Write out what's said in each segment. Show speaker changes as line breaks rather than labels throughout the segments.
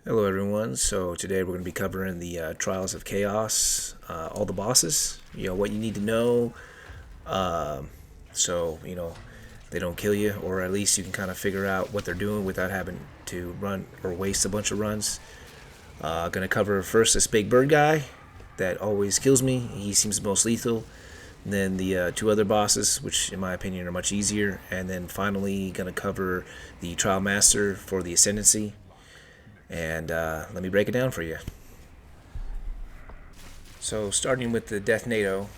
Hello everyone, so today we're going to be covering the Trials of Chaos, all the bosses, what you need to know, so, they don't kill you, or at least you can kind of figure out what they're doing without having to run or waste a bunch of runs. Going to cover first this big bird guy that always kills me, he seems the most lethal, and then the two other bosses, which in my opinion are much easier, and then finally going to cover the Trial Master for the Ascendancy. And let me break it down for you. So starting with the Death NATO,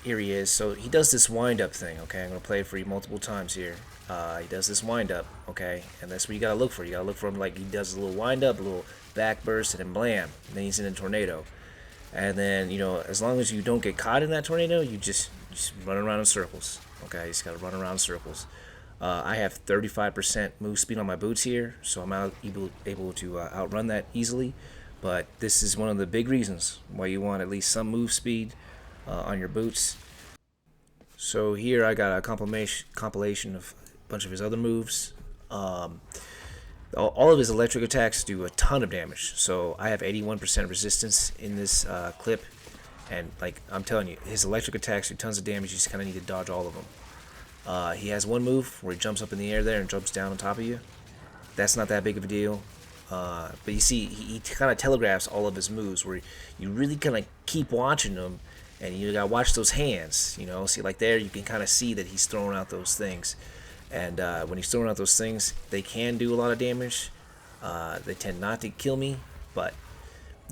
here he is. So he does this wind-up thing, okay? I'm going to play it for you multiple times here. He does this wind-up, okay? And that's what you got to look for. You got to look for him like he does a little wind-up, a little back burst, and then blam. And then he's in a tornado. And then, as long as you don't get caught in that tornado, you just run around in circles, okay? You just got to run around in circles. I have 35% move speed on my boots here, so I'm able to outrun that easily. But this is one of the big reasons why you want at least some move speed on your boots. So here I got a compilation of a bunch of his other moves. All of his electric attacks do a ton of damage. So I have 81% resistance in this clip. And like I'm telling you, his electric attacks do tons of damage. You just kind of need to dodge all of them. He has one move where he jumps up in the air there and jumps down on top of you. That's not that big of a deal. But you see, he kind of telegraphs all of his moves where you really kind of keep watching them, and you gotta watch those hands. See, like there, you can kind of see that he's throwing out those things. And when he's throwing out those things, they can do a lot of damage. They tend not to kill me, but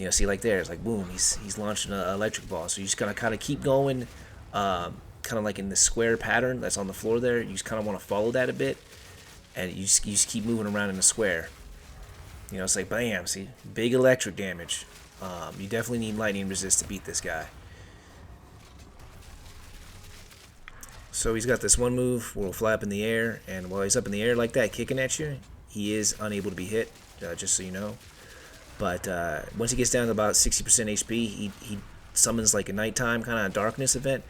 see, like there, it's like boom, he's launching an electric ball. So you just gotta kind of keep going. Kind of like in the square pattern that's on the floor there. You just kind of want to follow that a bit, and you just keep moving around in the square. It's like bam, see, big electric damage. You definitely need lightning resist to beat this guy. So he's got this one move where he'll fly up in the air, and while he's up in the air like that, kicking at you, he is unable to be hit, just so you know. But once he gets down to about 60% HP, he summons like a nighttime kind of darkness event.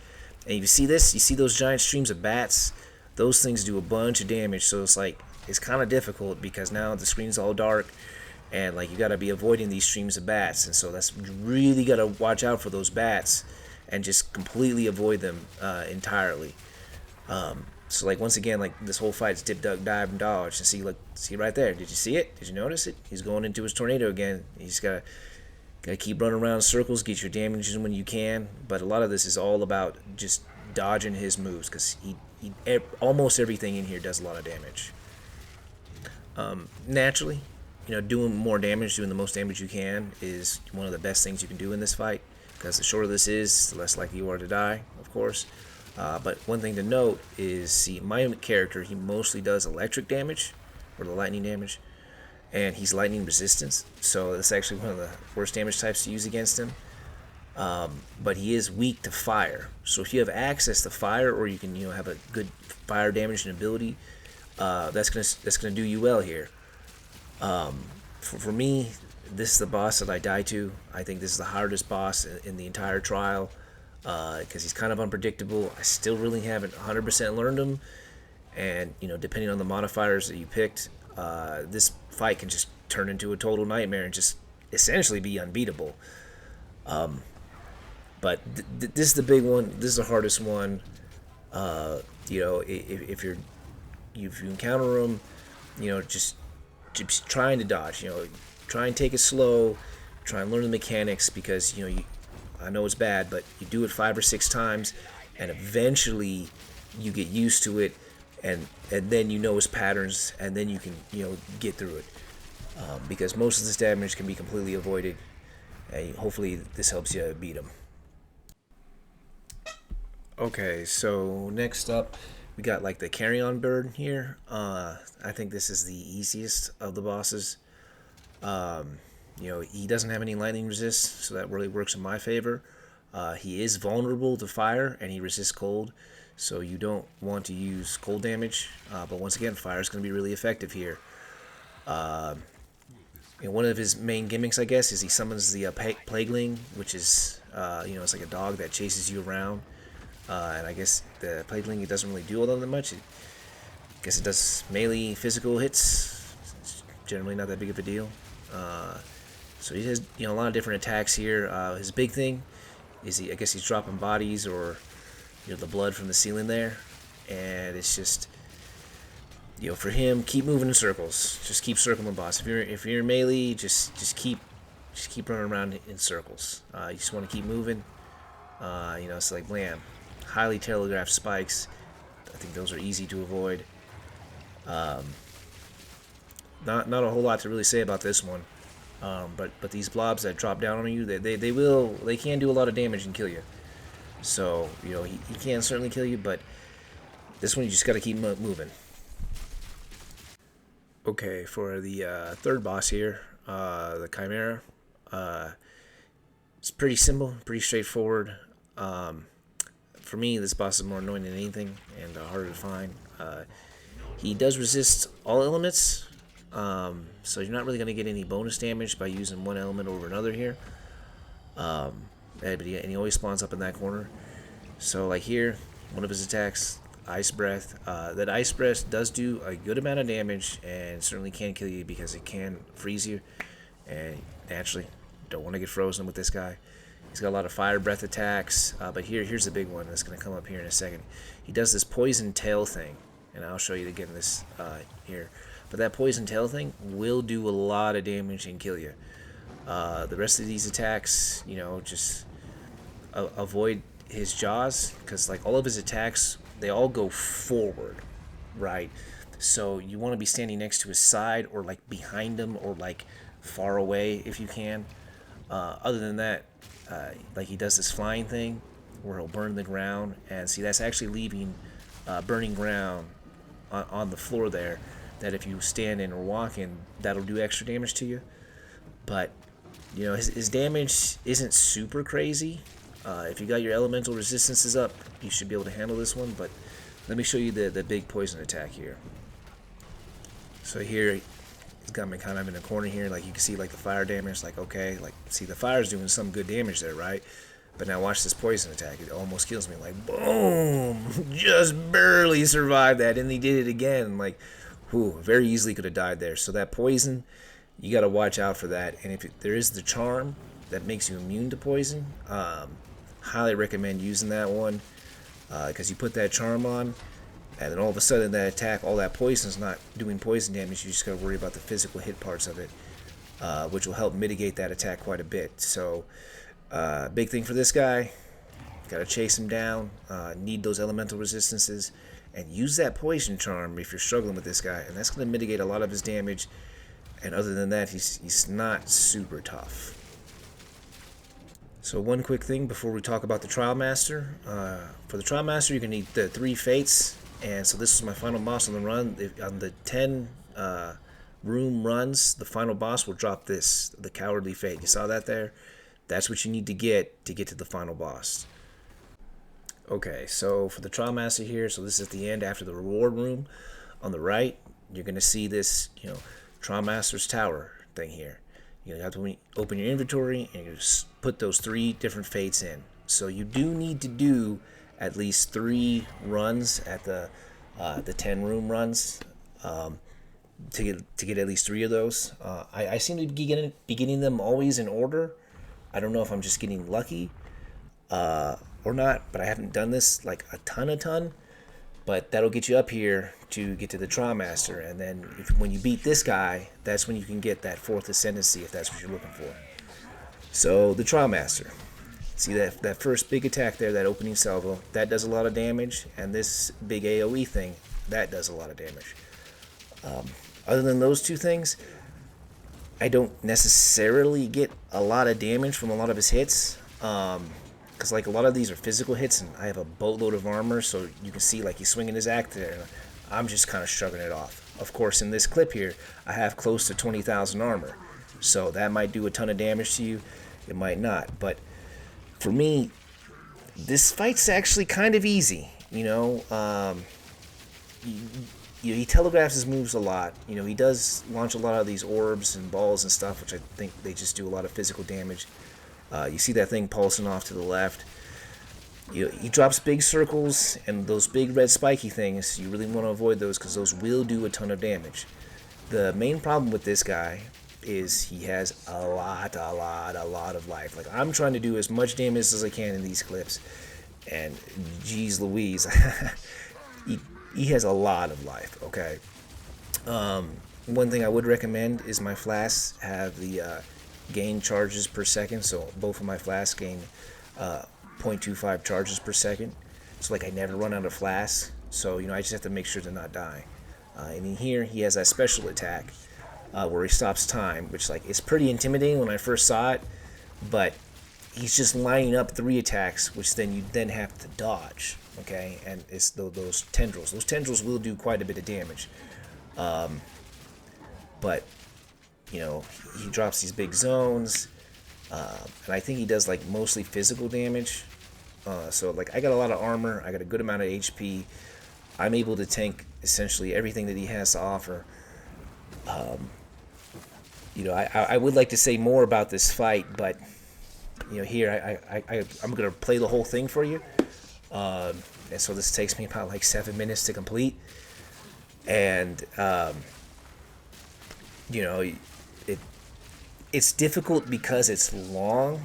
And you see this? You see those giant streams of bats? Those things do a bunch of damage, so it's kind of difficult because now the screen's all dark, and like you gotta be avoiding these streams of bats, and so you really gotta watch out for those bats and just completely avoid them entirely. So like once again, like this whole fight's dip, duck, dive, and dodge. And see right there. Did you see it? Did you notice it? He's going into his tornado again. He's gotta keep running around in circles, get your damage in when you can. But a lot of this is all about just dodging his moves, because almost everything in here does a lot of damage. Naturally, doing more damage, doing the most damage you can, is one of the best things you can do in this fight, because the shorter this is, the less likely you are to die, of course. But one thing to note is, see, my character, he mostly does electric damage, or the lightning damage, and he's lightning resistance, so that's actually one of the worst damage types to use against him. But he is weak to fire, so if you have access to fire, or you can have a good fire damage and ability, that's gonna do you well here. For me, this is the boss that I die to. I think this is the hardest boss in the entire trial, because he's kind of unpredictable. I still really haven't 100% learned him, and depending on the modifiers that you picked, this fight can just turn into a total nightmare and just essentially be unbeatable. But this is the big one. This is the hardest one. If you encounter him, just trying to dodge. Try and take it slow. Try and learn the mechanics, because I know it's bad, but you do it 5 or 6 times, and eventually you get used to it, and then his patterns, and then you can get through it, because most of this damage can be completely avoided, and hopefully this helps you beat him. Okay, so next up we got like the carry-on bird here. I think this is the easiest of the bosses. He doesn't have any lightning resist, so that really works in my favor. He is vulnerable to fire, and he resists cold, so you don't want to use cold damage. But once again, fire is going to be really effective here. One of his main gimmicks, I guess, is he summons the Plagueling, which is, it's like a dog that chases you around. And I guess the Plagueling, it doesn't really do all that much. I guess it does melee physical hits. It's generally not that big of a deal. So he has, you know, a lot of different attacks here. His big thing is I guess he's dropping bodies or, you know, the blood from the ceiling there, and it's just, you know, for him, keep moving in circles. Just keep circling the boss. If you're melee, just keep running around in circles. You just want to keep moving. You know, it's like blam, highly telegraphed spikes. I think those are easy to avoid. Not a whole lot to really say about this one. But these blobs that drop down on you, they can do a lot of damage and kill you. So, you know, he can certainly kill you, but this one you just got to keep moving. Okay, for the third boss here, the Chimera, it's pretty simple, pretty straightforward. For me, this boss is more annoying than anything and harder to find. He does resist all elements, so you're not really going to get any bonus damage by using one element over another here. And he always spawns up in that corner. So like here, one of his attacks, Ice Breath. That Ice Breath does do a good amount of damage and certainly can kill you because it can freeze you. And naturally, don't want to get frozen with this guy. He's got a lot of Fire Breath attacks, but here's the big one that's going to come up here in a second. He does this Poison Tail thing, and I'll show you again this here. But that Poison Tail thing will do a lot of damage and kill you. The rest of these attacks, you know, just avoid his jaws, because like all of his attacks, they all go forward, right? So you want to be standing next to his side or like behind him or like far away if you can. Other than that, like he does this flying thing where he'll burn the ground, and see that's actually leaving burning ground on the floor there, that if you stand in or walk in, that'll do extra damage to you. But you know, his damage isn't super crazy. If you got your elemental resistances up, you should be able to handle this one. But let me show you the big poison attack here. So here, he's got me kind of in a corner here. Like you can see, like the fire damage. Like okay, like see the fire's doing some good damage there, right? But now watch this poison attack. It almost kills me. Like boom, just barely survived that, and he did it again. Like, whew, very easily could have died there. So that poison, you got to watch out for that. And if there is the charm that makes you immune to poison, highly recommend using that one, because you put that charm on, and then all of a sudden that attack, all that poison is not doing poison damage. You just got to worry about the physical hit parts of it, which will help mitigate that attack quite a bit. So big thing for this guy, got to chase him down, need those elemental resistances, and use that poison charm if you're struggling with this guy, and that's going to mitigate a lot of his damage. And other than that, he's not super tough. So one quick thing before we talk about the Trial Master. For the Trial Master, you're going to need the 3 Fates. And so this is my final boss on the run. On the 10 room runs, the final boss will drop this, the Cowardly Fate. You saw that there? That's what you need to get to the final boss. Okay, so for the Trial Master here, so this is at the end after the reward room. On the right, you're going to see this, you know, Trial Master's Tower thing here. You have to open your inventory and you just put those 3 different fates in. So you do need to do at least 3 runs at the 10 room runs to get at least 3 of those. I seem to be getting them always in order. I don't know if I'm just getting lucky or not, but I haven't done this like a ton. But that'll get you up here to get to the Trial Master, and then when you beat this guy, that's when you can get that 4th Ascendancy if that's what you're looking for. So the Trial Master, see that first big attack there, that opening salvo, that does a lot of damage, and this big AoE thing, that does a lot of damage. Other than those 2 things, I don't necessarily get a lot of damage from a lot of his hits. Because like a lot of these are physical hits, and I have a boatload of armor, so you can see like he's swinging his axe there, and I'm just kind of shrugging it off. Of course, in this clip here, I have close to 20,000 armor, so that might do a ton of damage to you. It might not, but for me, this fight's actually kind of easy. You know, he telegraphs his moves a lot. You know, he does launch a lot of these orbs and balls and stuff, which I think they just do a lot of physical damage. You see that thing pulsing off to the left. He drops big circles, and those big red spiky things, you really want to avoid those because those will do a ton of damage. The main problem with this guy is he has a lot of life. Like, I'm trying to do as much damage as I can in these clips, and geez Louise, he has a lot of life. Okay. One thing I would recommend is my flasks have the gain charges per second. So both of my flasks gain 0.25 charges per second. So like I never run out of flasks. So I just have to make sure to not die. And in here he has that special attack where he stops time, which like it's pretty intimidating when I first saw it, but he's just lining up 3 attacks, which then you then have to dodge. Okay, and it's those tendrils. Those tendrils will do quite a bit of damage. But he drops these big zones, and I think he does like mostly physical damage. So like I got a lot of armor, I got a good amount of HP. I'm able to tank essentially everything that he has to offer. I would like to say more about this fight, but here I'm gonna play the whole thing for you. And so this takes me about like 7 minutes to complete, and it's difficult because it's long,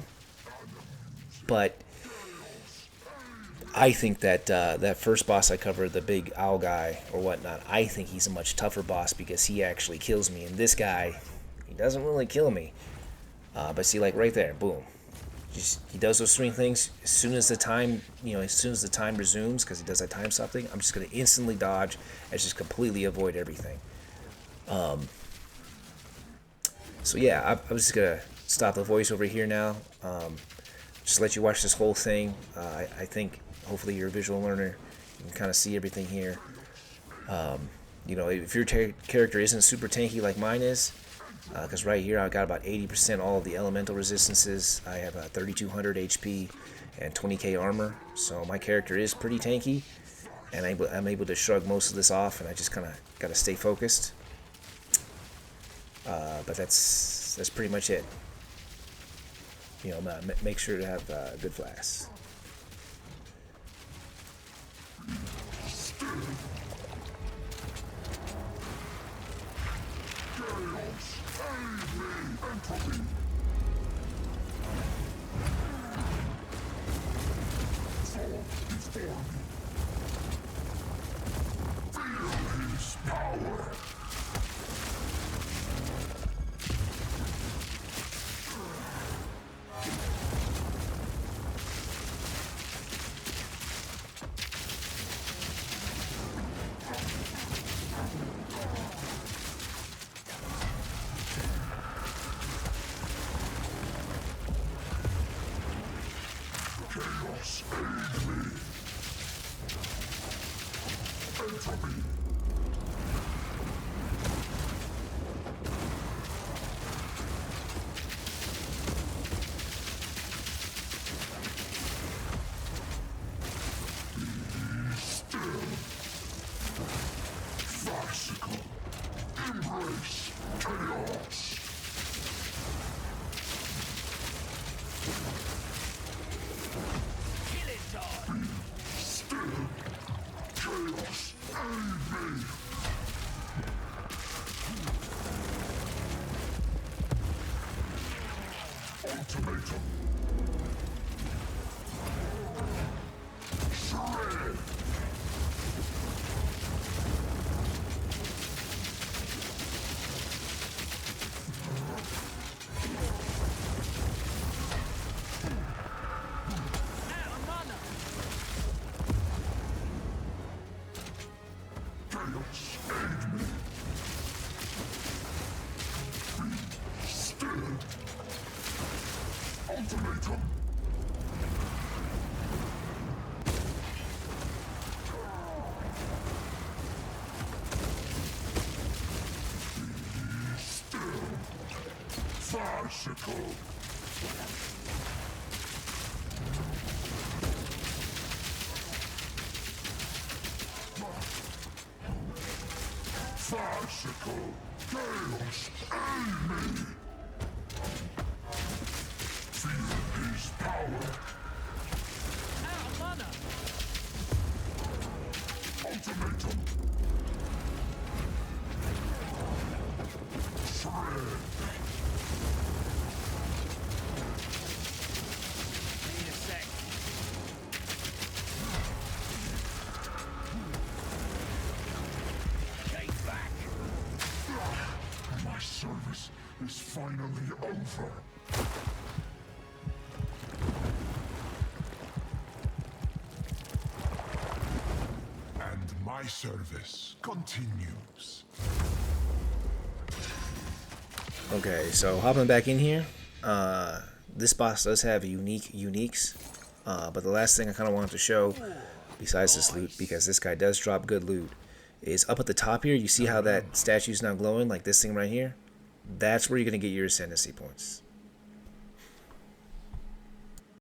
but I think that that first boss I covered, the big owl guy or whatnot, I think he's a much tougher boss because he actually kills me, and this guy, he doesn't really kill me. But see, like right there, boom. He does those 3 things. As soon as the time, resumes, because he does that time stop thing, I'm just gonna instantly dodge and just completely avoid everything. So yeah, I was just gonna stop the voice over here now. Just let you watch this whole thing. I think hopefully you're a visual learner. You can kind of see everything here. If your character isn't super tanky like mine is, because right here I got about 80% all of the elemental resistances. I have 3200 HP and 20k armor, so my character is pretty tanky, and I'm able to shrug most of this off, and I just kind of got to stay focused. But that's pretty much it. Make sure to have good flasks.
Embrace chaos. Ultimatum. Shred. Chaos, aid me. Be still. Ultimatum. Be still. Farcical. Farcical. Chaos, aid me. Feel his power. Ultimatum. Shred. service is finally over. And my service continues.
Okay, so hopping back in here, this boss does have uniques, but the last thing I kind of wanted to show, besides this loot, because this guy does drop good loot, is up at the top here. You see how that statue's now glowing, like this thing right here? That's where you're going to get your ascendancy points.